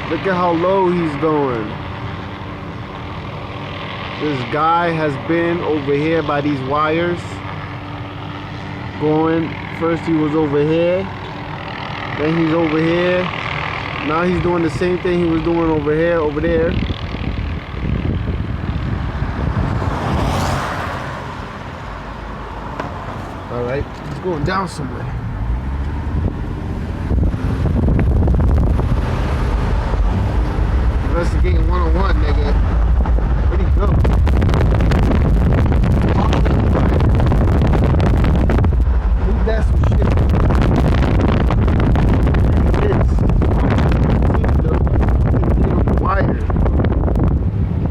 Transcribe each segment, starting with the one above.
Look at how low he's going. This guy has been over here by these wires. Going, first he was over here. Then he's over here. Now he's doing the same thing he was doing over here, over there. Alright, he's going down somewhere. Investigating 101, nigga. Where'd he go? Ain't that some shit?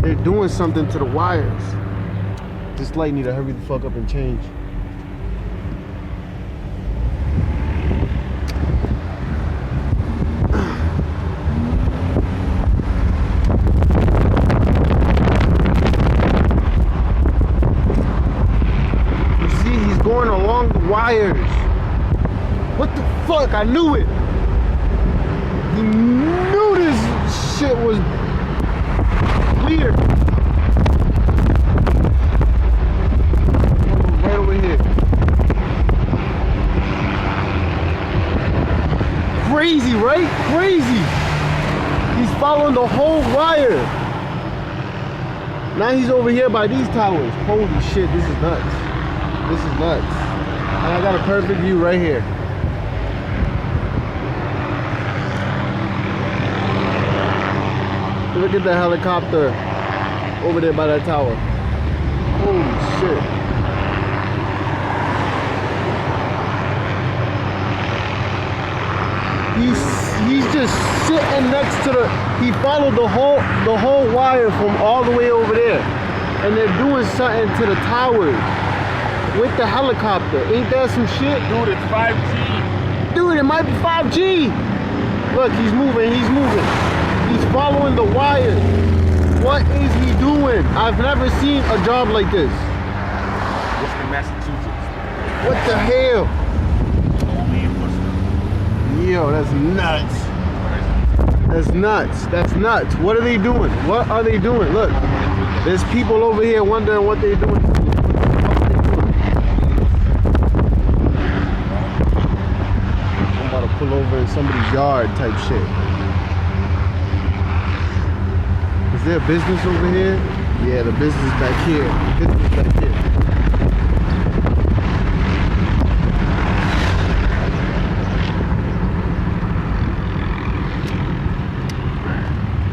They're doing something to the wires. This light need to hurry the fuck up and change. Going along the wires. What the fuck? I knew it. He knew this shit was weird. Right over here. Crazy, right? Crazy. He's following the whole wire. Now he's over here by these towers. Holy shit, this is nuts. This is nuts. And I got a perfect view right here. Look at the helicopter over there by that tower. Holy shit. He's just sitting next to he followed the whole wire from all the way over there. And they're doing something to the towers. With the helicopter. Ain't that some shit? Dude, it's 5G. Dude, it might be 5G. Look, he's moving, he's moving. He's following the wire. What is he doing? I've never seen a job like this. Worcester, Massachusetts. What the hell? Yo, that's nuts. That's nuts. That's nuts. What are they doing? What are they doing? Look, there's people over here wondering what they're doing. Pull over in somebody's yard type shit. Is there a business over here? Yeah, the business back here. Business back here.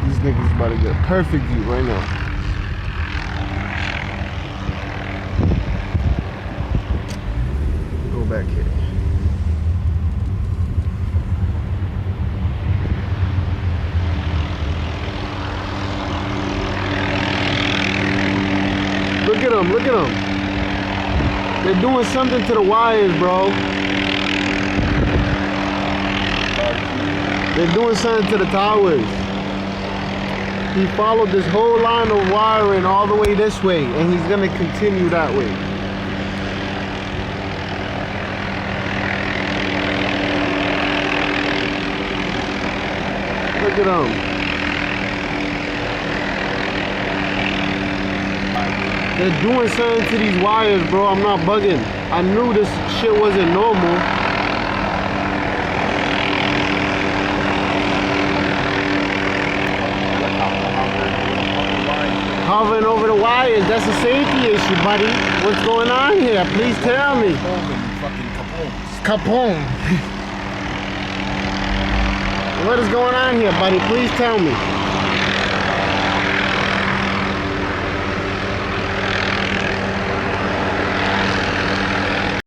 These niggas about to get a perfect view right now. Go back here. Look at them, look at them. They're doing something to the wires, bro. They're doing something to the towers. He followed this whole line of wiring all the way this way, and he's gonna continue that way. Look at them. They're doing something to these wires, bro. I'm not bugging. I knew this shit wasn't normal. Hovering over the wires. That's a safety issue, buddy. What's going on here? Please tell me. Capone. What is going on here, buddy? Please tell me.